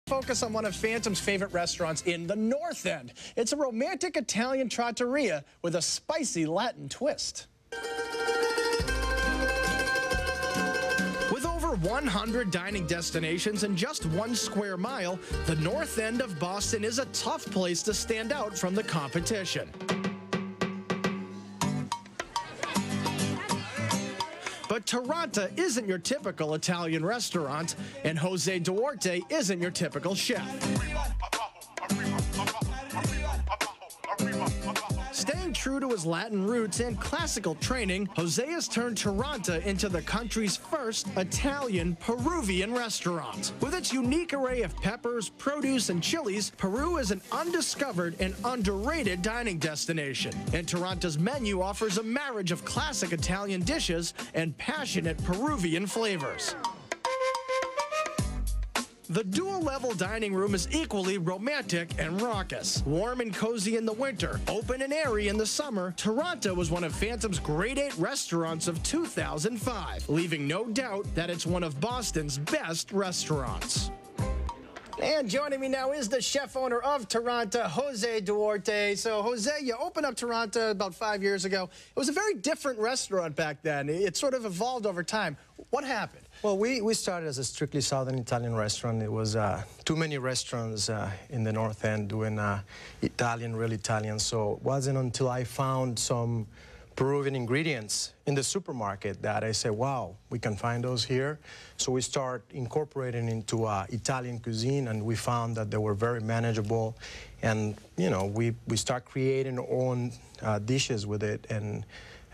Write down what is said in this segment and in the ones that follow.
Focus on one of Phantom's favorite restaurants in the North End. It's a romantic Italian trattoria with a spicy Latin twist. With over 100 dining destinations in just 1 square mile, the North End of Boston is a tough place to stand out from the competition. But Taranta isn't your typical Italian restaurant, and Jose Duarte isn't your typical chef. Staying true to his Latin roots and classical training, Jose has turned Taranta into the country's first Italian Peruvian restaurant. With its unique array of peppers, produce, and chilies, Peru is an undiscovered and underrated dining destination. And Taranta's menu offers a marriage of classic Italian dishes and passionate Peruvian flavors. The dual-level dining room is equally romantic and raucous. Warm and cozy in the winter, open and airy in the summer, Taranta was one of Phantom's Grade 8 restaurants of 2005, leaving no doubt that it's one of Boston's best restaurants. And joining me now is the chef owner of Taranta, Jose Duarte. So, Jose, you opened up Taranta about 5 years ago. It was a very different restaurant back then. It sort of evolved over time. What happened? Well, we started as a strictly Southern Italian restaurant. It was too many restaurants in the North End doing Italian, real Italian. So it wasn't until I found some Peruvian ingredients in the supermarket that I said, wow, we can find those here. So we start incorporating into Italian cuisine, and we found that they were very manageable. And, you know, we start creating our own dishes with it. And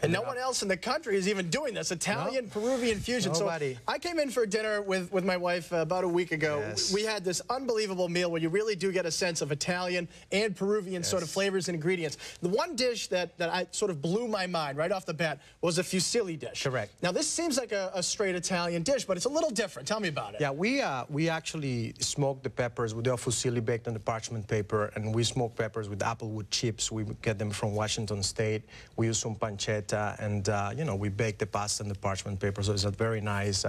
no one else in the country is even doing this, Italian-Peruvian fusion. Nobody. So I came in for dinner with my wife about a week ago. Yes. We had this unbelievable meal where you really do get a sense of Italian and Peruvian sort of flavors and ingredients. The one dish that I sort of blew my mind right off the bat was a fusilli dish. Correct. Now, this seems like a straight Italian dish, but it's a little different. Tell me about it. Yeah, we actually smoke the peppers. We do a fusilli baked on the parchment paper, and we smoke peppers with applewood chips. We get them from Washington State. We use some pancetta, and you know, we bake the pasta on the parchment paper, so it's a very nice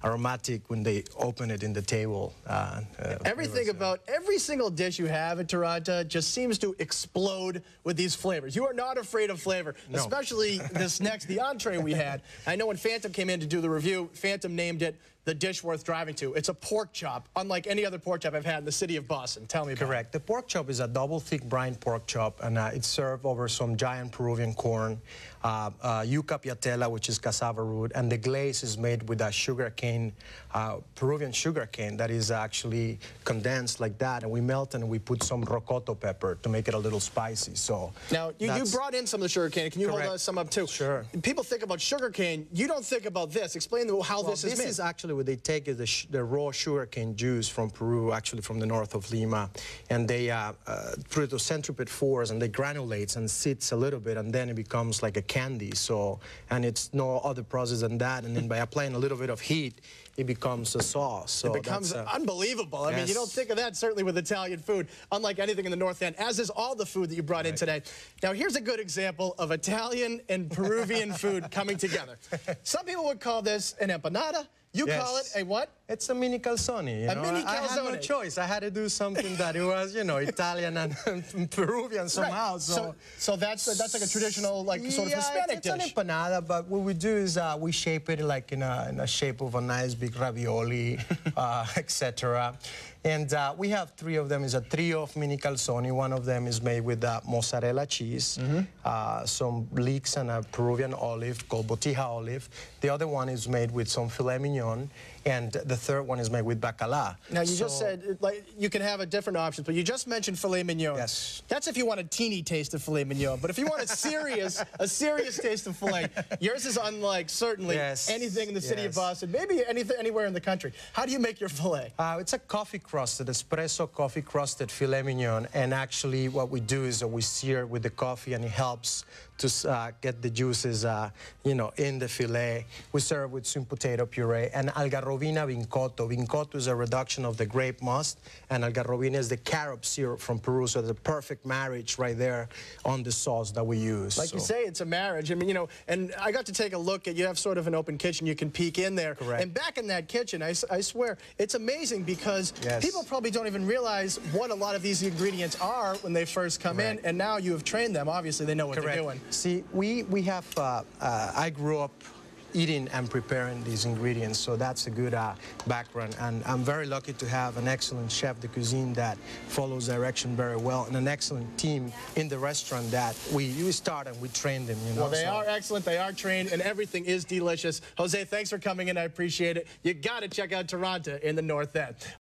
aromatic when they open it in the table. Everything about every single dish you have at Taranta just seems to explode with these flavors. You are not afraid of flavor, especially this next, the entree we had. I know when Phantom came in to do the review, Phantom named it the dish worth driving to. It's a pork chop, unlike any other pork chop I've had in the city of Boston. Tell me about it. Correct. The pork chop is a double thick brine pork chop, and it's served over some giant Peruvian corn, yuca piatella, which is cassava root, and the glaze is made with a sugar cane, Peruvian sugar cane that is actually condensed like that, and we melt and we put some rocoto pepper to make it a little spicy. So now you brought in some of the sugar cane. Can you hold us some up too? Sure. People think about sugar cane. You don't think about this. Explain how this is made. This is actually what they take is the raw sugarcane juice from Peru, actually from the north of Lima, and they through the centripetal force, and they granulates and sits a little bit, and then it becomes like a candy. So, and it's no other process than that, and then by applying a little bit of heat, it becomes a sauce. So it becomes unbelievable. I mean, you don't think of that certainly with Italian food, unlike anything in the North End, as is all the food that you brought in today. Now, here's a good example of Italian and Peruvian food coming together. Some people would call this an empanada. You call it a what? It's a mini calzone. You know? Mini calzone. I had no choice. I had to do something that it was, you know, Italian and Peruvian somehow. Right. So that's like a traditional, like, sort of Hispanic dish. It's an empanada, but what we do is we shape it like in a shape of a nice big ravioli, etc. And we have 3 of them. It's a trio of mini calzone. One of them is made with mozzarella cheese, some leeks and a Peruvian olive called botija olive. The other one is made with some filet mignon, and the third one is made with bacala. Now, you just said like you can have a different options, but you just mentioned filet mignon. Yes. That's if you want a teeny taste of filet mignon. But if you want a serious taste of filet, yours is unlike certainly anything in the city of Boston, maybe anywhere in the country. How do you make your filet? It's a coffee crusted, espresso coffee crusted filet mignon, and actually what we do is we sear with the coffee, and it helps to get the juices, you know, in the fillet. We serve with sweet potato puree and algarrobina vincotto. Vincotto is a reduction of the grape must, and algarrobina is the carob syrup from Peru, so the perfect marriage right there on the sauce that we use. Like you say, it's a marriage. I mean, you know, and I got to take a look at, you have sort of an open kitchen, you can peek in there. Correct. And back in that kitchen, I swear, it's amazing because people probably don't even realize what a lot of these ingredients are when they first come in, and now you have trained them. Obviously, they know what they're doing. See, we have, I grew up eating and preparing these ingredients, so that's a good background, and I'm very lucky to have an excellent chef de cuisine that follows direction very well, and an excellent team in the restaurant that we start and we train them, you know. Well, they are excellent, they are trained, and everything is delicious. Jose, thanks for coming in, I appreciate it. You got to check out Taranta in the North End.